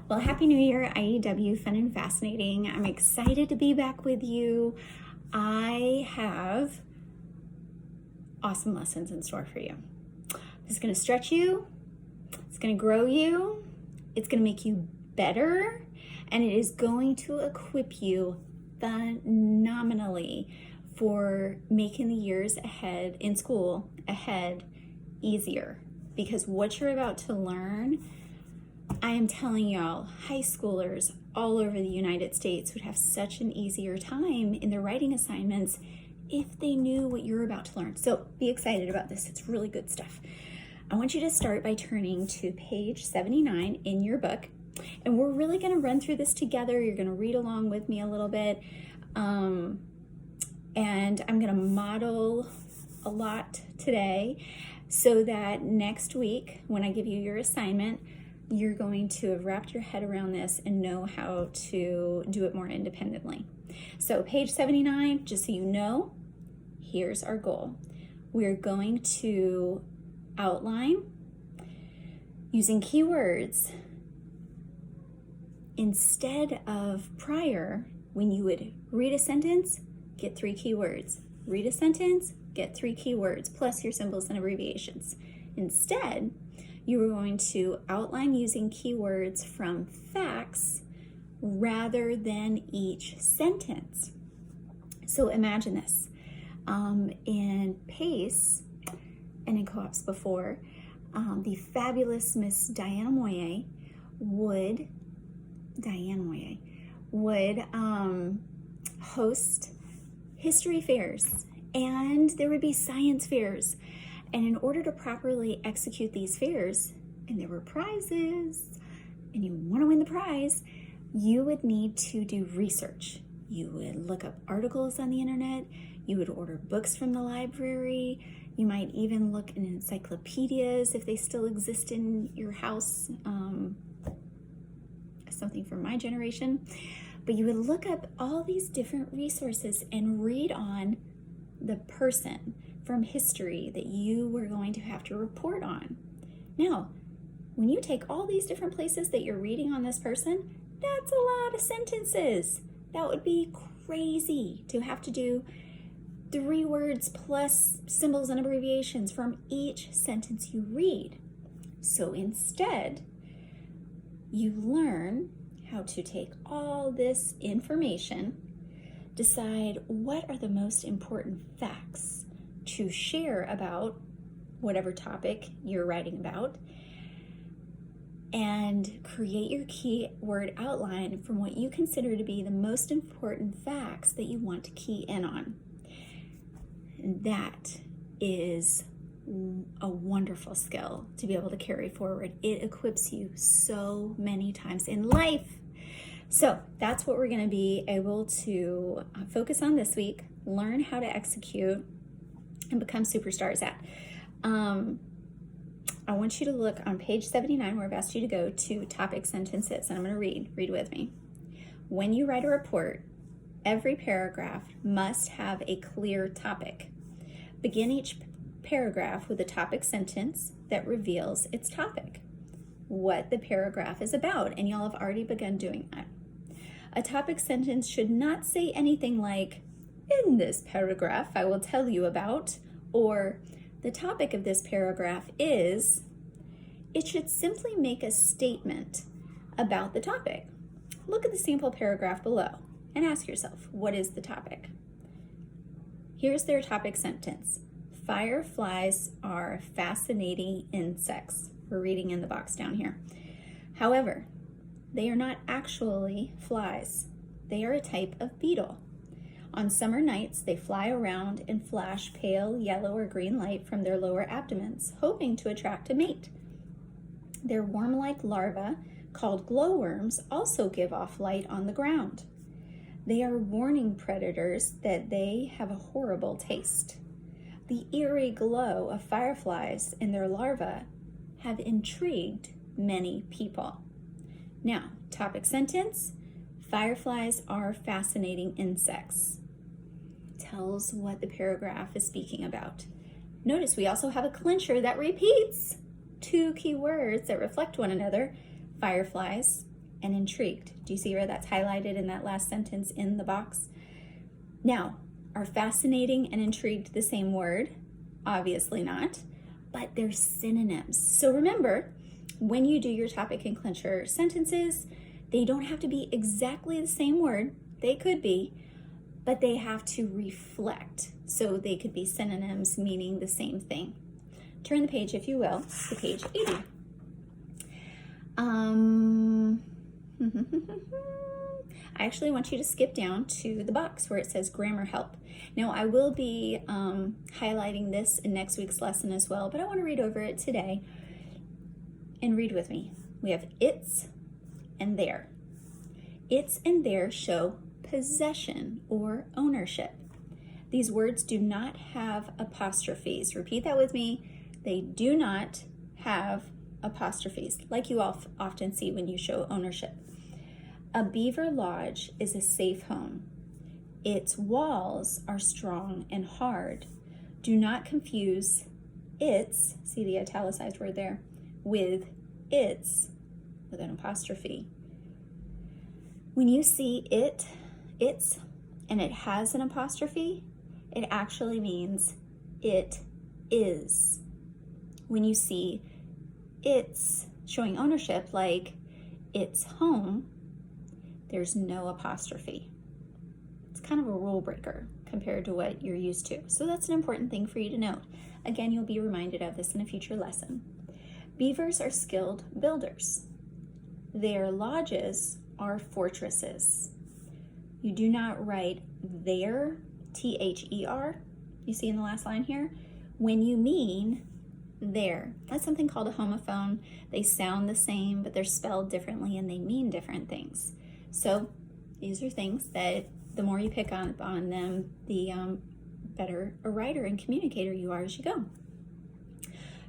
Well, Happy New Year, IEW Fun and Fascinating. I'm excited to be back with you. I have awesome lessons in store for you. This is going to stretch you, it's going to grow you, it's going to make you better, and it is going to equip you phenomenally for making the years ahead in school easier. Because what you're about to learn, I am telling y'all, high schoolers all over the United States would have such an easier time in their writing assignments if they knew what you're about to learn. So be excited about this. It's really good stuff. I want you to start by turning to page 79 in your book. And we're really going to run through this together. You're going to read along with me a little bit. And I'm going to model a lot today so that next week, when I give you your assignment, you're going to have wrapped your head around this and know how to do it more independently. So page 79, just so you know, here's our goal. We're going to outline using keywords. Instead of prior, when you would read a sentence, get 3 keywords. Read a sentence, get 3 keywords, plus your symbols and abbreviations. Instead, you are going to outline using keywords from facts rather than each sentence. So imagine this. In PACE and in co-ops before, the fabulous Miss Diane Moye would host history fairs, and there would be science fairs. And in order to properly execute these fairs, and there were prizes, and you want to win the prize, you would need to do research. You would look up articles on the internet, you would order books from the library, you might even look in encyclopedias if they still exist in your house, something from my generation. But you would look up all these different resources and read on the person from history that you were going to have to report on. Now, when you take all these different places that you're reading on this person, that's a lot of sentences. That would be crazy to have to do 3 words plus symbols and abbreviations from each sentence you read. So instead, you learn how to take all this information, decide what are the most important facts to share about whatever topic you're writing about, and create your keyword outline from what you consider to be the most important facts that you want to key in on. That is a wonderful skill to be able to carry forward. It equips you so many times in life. So that's what we're going to be able to focus on this week, learn how to execute, and become superstars at. I want you to look on page 79 where I've asked you to go to topic sentences, and I'm going to read with me. When you write a report, every paragraph must have a clear topic. Begin each paragraph with a topic sentence that reveals its topic, what the paragraph is about, and y'all have already begun doing that. A topic sentence should not say anything like, in this paragraph I will tell you about, or the topic of this paragraph is. It should simply make a statement about the topic. Look at the sample paragraph below and ask yourself, what is the topic? Here's their topic sentence. Fireflies are fascinating insects. We're reading in the box down here. However, they are not actually flies. They are a type of beetle. On summer nights, they fly around and flash pale yellow or green light from their lower abdomens, hoping to attract a mate. Their worm-like larvae, called glowworms, also give off light on the ground. They are warning predators that they have a horrible taste. The eerie glow of fireflies and their larvae have intrigued many people. Now, topic sentence, fireflies are fascinating insects. Tells what the paragraph is speaking about. Notice we also have a clincher that repeats 2 key words that reflect one another, fireflies and intrigued. Do you see where that's highlighted in that last sentence in the box? Now, are fascinating and intrigued the same word? Obviously not, but they're synonyms. So remember, when you do your topic and clincher sentences, they don't have to be exactly the same word. They could be, but they have to reflect. So they could be synonyms meaning the same thing. Turn the page, if you will, to page 80. I actually want you to skip down to the box where it says grammar help. Now, I will be highlighting this in next week's lesson as well, but I want to read over it today. And read with me. We have its and their. Its and their show possession or ownership. These words do not have apostrophes. Repeat that with me. They do not have apostrophes, like you often see when you show ownership. A beaver lodge is a safe home. Its walls are strong and hard. Do not confuse its, see the italicized word there, with its, with an apostrophe. When you see its, and it has an apostrophe, it actually means it is. When you see its showing ownership, like its home, there's no apostrophe. It's kind of a rule breaker compared to what you're used to. So that's an important thing for you to note. Again, you'll be reminded of this in a future lesson. Beavers are skilled builders. Their lodges are fortresses. You do not write their, T-H-E-R, you see in the last line here, when you mean their. That's something called a homophone. They sound the same, but they're spelled differently and they mean different things. So these are things that the more you pick on them, the better a writer and communicator you are as you go.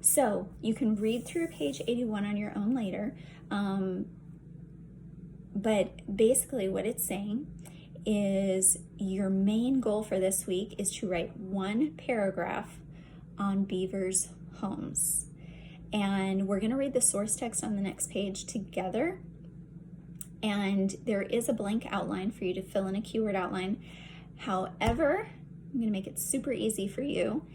So you can read through page 81 on your own later, but basically what it's saying is your main goal for this week is to write one paragraph on beavers' homes. And we're going to read the source text on the next page together. And there is a blank outline for you to fill in a keyword outline. However, I'm going to make it super easy for you.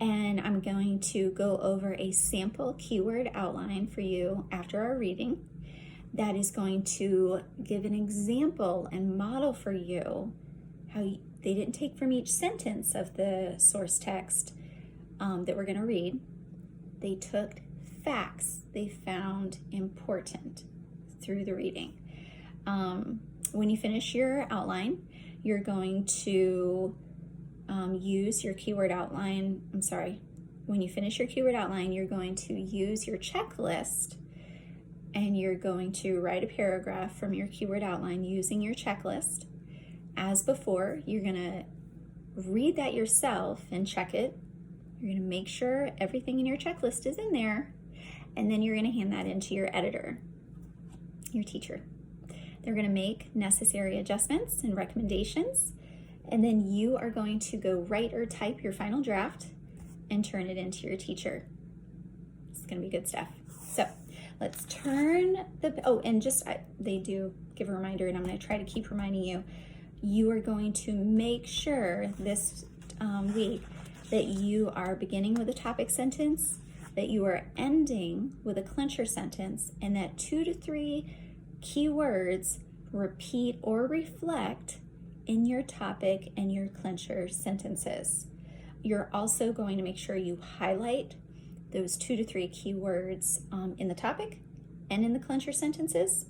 And I'm going to go over a sample keyword outline for you after our reading that is going to give an example and model for you how they didn't take from each sentence of the source text that we're going to read. They took facts they found important through the reading. When you finish your outline, you're going to use your keyword outline. When you finish your keyword outline, you're going to use your checklist and you're going to write a paragraph from your keyword outline using your checklist. As before, you're going to read that yourself and check it. You're going to make sure everything in your checklist is in there, and then you're going to hand that into your editor, your teacher. They're going to make necessary adjustments and recommendations, and then you are going to go write or type your final draft and turn it into your teacher. It's going to be good stuff. So let's turn they do give a reminder, and I'm going to try to keep reminding you, you are going to make sure this week that you are beginning with a topic sentence, that you are ending with a clincher sentence, and that 2 to 3 keywords repeat or reflect in your topic and your clincher sentences. You're also going to make sure you highlight those 2 to 3 keywords in the topic and in the clincher sentences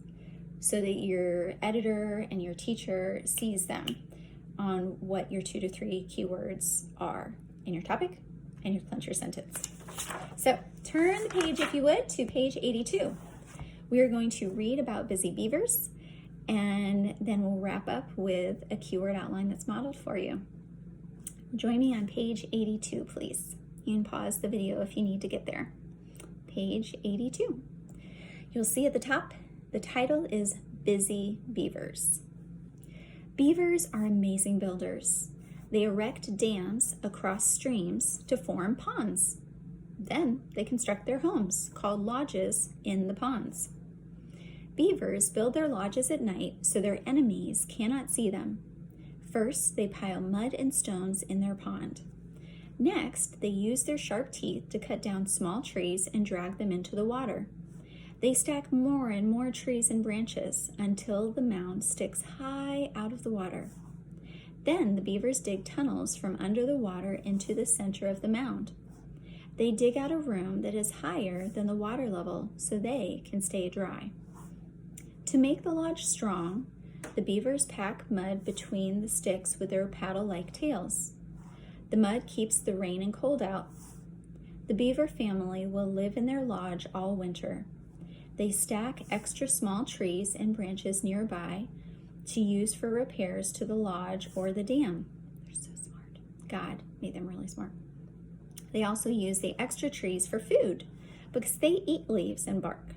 so that your editor and your teacher sees them on what your 2 to 3 keywords are in your topic and your clincher sentence. So turn the page, if you would, to page 82. We are going to read about busy beavers, and then we'll wrap up with a keyword outline that's modeled for you. Join me on page 82, please. You can pause the video if you need to get there. Page 82. You'll see at the top, the title is Busy Beavers. Beavers are amazing builders. They erect dams across streams to form ponds. Then they construct their homes, called lodges, in the ponds. Beavers build their lodges at night so their enemies cannot see them. First, they pile mud and stones in their pond. Next, they use their sharp teeth to cut down small trees and drag them into the water. They stack more and more trees and branches until the mound sticks high out of the water. Then the beavers dig tunnels from under the water into the center of the mound. They dig out a room that is higher than the water level so they can stay dry. To make the lodge strong, the beavers pack mud between the sticks with their paddle-like tails. The mud keeps the rain and cold out. The beaver family will live in their lodge all winter. They stack extra small trees and branches nearby to use for repairs to the lodge or the dam. They're so smart. God made them really smart. They also use the extra trees for food because they eat leaves and bark.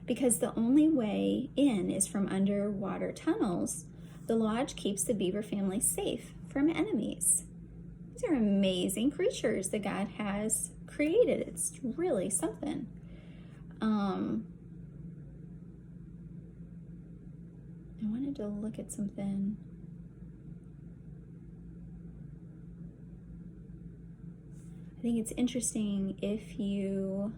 Because the only way in is from underwater tunnels, the lodge keeps the beaver family safe from enemies. These are amazing creatures that God has created. It's really something. I wanted to look at something. I think it's interesting if you,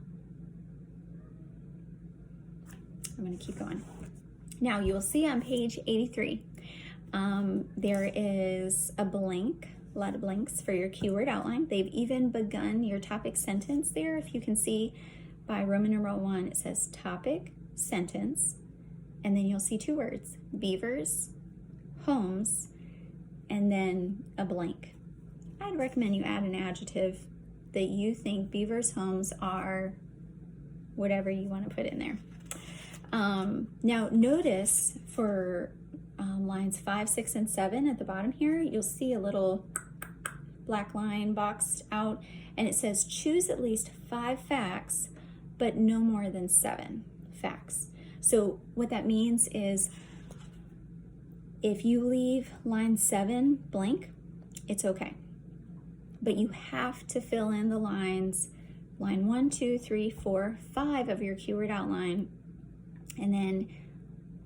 I'm going to keep going. Now you will see on page 83, there is a blank, a lot of blanks for your keyword outline. They've even begun your topic sentence there. If you can see by Roman numeral 1, it says topic, sentence, and then you'll see two words, beavers, homes, and then a blank. I'd recommend you add an adjective that you think beavers' homes are, whatever you want to put in there. Now notice for lines 5, 6, and 7 at the bottom here, you'll see a little black line boxed out, and it says choose at least 5 facts, but no more than 7 facts. So what that means is if you leave line 7 blank, it's okay. But you have to fill in the lines, line 1, 2, 3, 4, 5 of your keyword outline. And then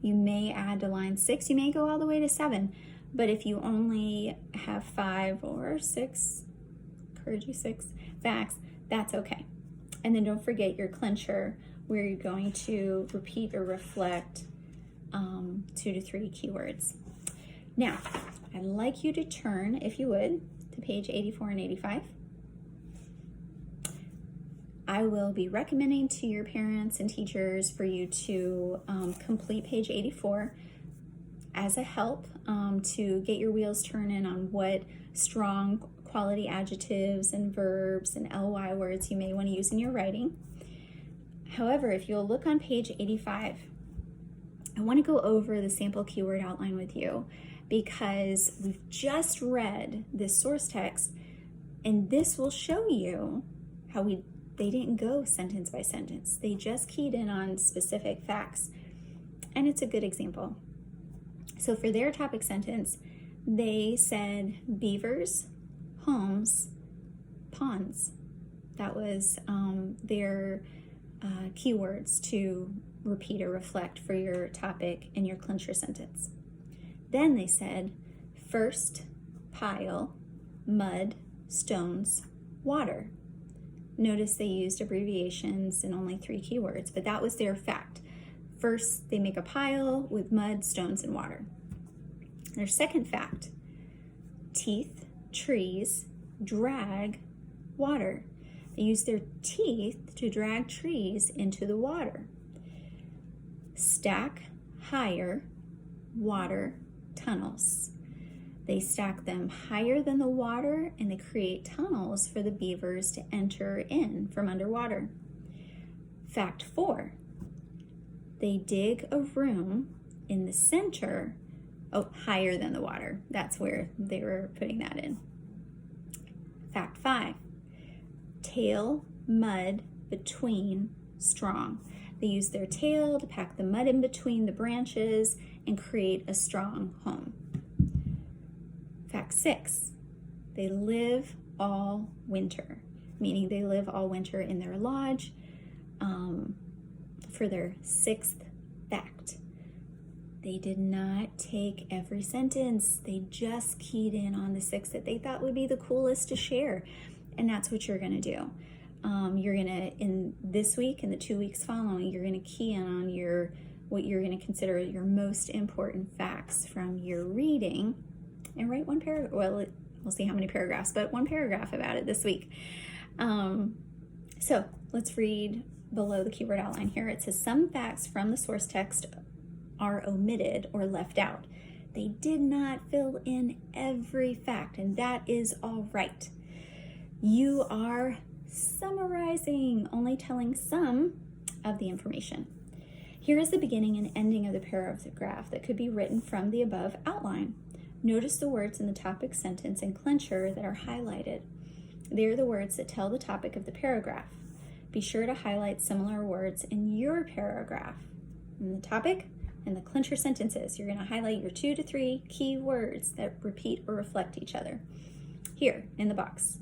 you may add to line 6, you may go all the way to 7. But if you only have 5 or 6, encourage you 6 facts, that's okay. And then don't forget your clincher, where you're going to repeat or reflect 2 to 3 keywords. Now, I'd like you to turn, if you would, to page 84 and 85. I will be recommending to your parents and teachers for you to complete page 84 as a help to get your wheels turning on what strong quality adjectives and verbs and ly words you may want to use in your writing. However, if you'll look on page 85, I want to go over the sample keyword outline with you because we've just read this source text, and this will show you how they didn't go sentence by sentence. They just keyed in on specific facts, and it's a good example. So for their topic sentence, they said beavers, homes, ponds. That was their keywords to repeat or reflect for your topic in your clincher sentence. Then they said first, pile, mud, stones, water. Notice they used abbreviations and only 3 keywords, but that was their fact. First, they make a pile with mud, stones, and water. Their second fact, teeth, trees, drag, water. They use their teeth to drag trees into the water. Stack, higher, water, tunnels. They stack them higher than the water, and they create tunnels for the beavers to enter in from underwater. Fact 4, they dig a room in the center, higher than the water. That's where they were putting that in. Fact 5, tail, mud, between, strong. They use their tail to pack the mud in between the branches and create a strong home. Fact 6, they live all winter, meaning they live all winter in their lodge for their 6th fact. They did not take every sentence. They just keyed in on the 6 that they thought would be the coolest to share. And that's what you're going to do. You're going to, in this week and the 2 weeks following, you're going to key in on what you're going to consider your most important facts from your reading and write one paragraph. Well, we'll see how many paragraphs, but one paragraph about it this week. So let's read below the keyword outline here. It says some facts from the source text are omitted or left out. They did not fill in every fact, and that is all right. You are summarizing, only telling some of the information. Here is the beginning and ending of the paragraph that could be written from the above outline. Notice the words in the topic sentence and clincher that are highlighted. They are the words that tell the topic of the paragraph. Be sure to highlight similar words in your paragraph. In the topic and the clincher sentences, you're going to highlight your 2 to 3 key words that repeat or reflect each other. Here in the box,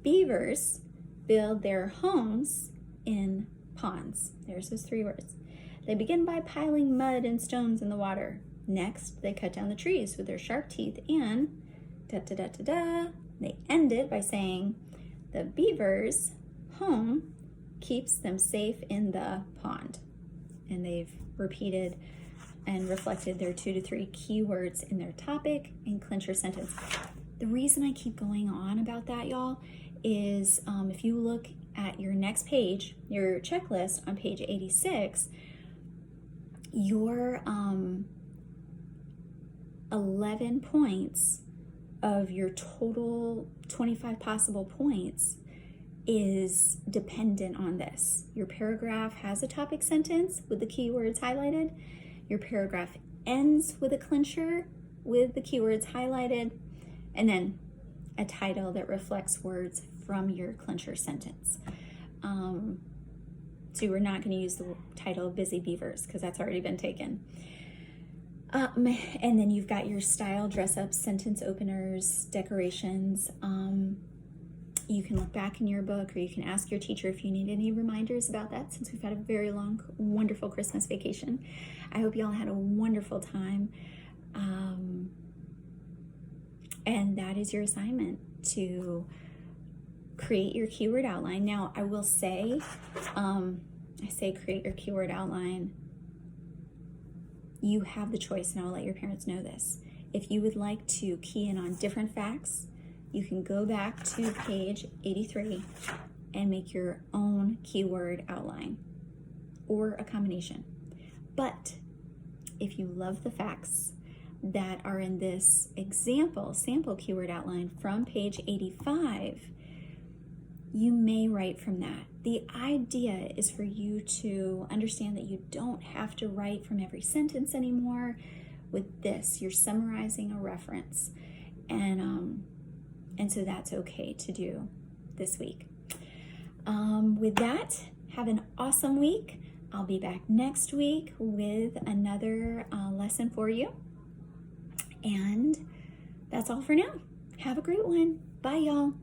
beavers build their homes in ponds. There's those 3 words. They begin by piling mud and stones in the water. Next, they cut down the trees with their sharp teeth and they end it by saying the beaver's home keeps them safe in the pond. And they've repeated and reflected their 2 to 3 keywords in their topic and clincher sentence. The reason I keep going on about that, y'all, is if you look at your next page, your checklist on page 86, your 11 points of your total 25 possible points is dependent on this. Your paragraph has a topic sentence with the keywords highlighted. Your paragraph ends with a clincher with the keywords highlighted, and then a title that reflects words from your clincher sentence. So we're not going to use the title Busy Beavers because that's already been taken. And then you've got your style, dress up, sentence openers, decorations. You can look back in your book, or you can ask your teacher if you need any reminders about that, since we've had a very long, wonderful Christmas vacation. I hope you all had a wonderful time. And that is your assignment, to create your keyword outline. Now, I will say, I say create your keyword outline. You have the choice, and I will let your parents know this. If you would like to key in on different facts, you can go back to page 83 and make your own keyword outline, or a combination. But if you love the facts that are in this sample keyword outline from page 85, you may write from that. The idea is for you to understand that you don't have to write from every sentence anymore. With this, you're summarizing a reference, and so that's okay to do this week. With that, have an awesome week. I'll be back next week with another lesson for you. And that's all for now. Have a great one. Bye, y'all.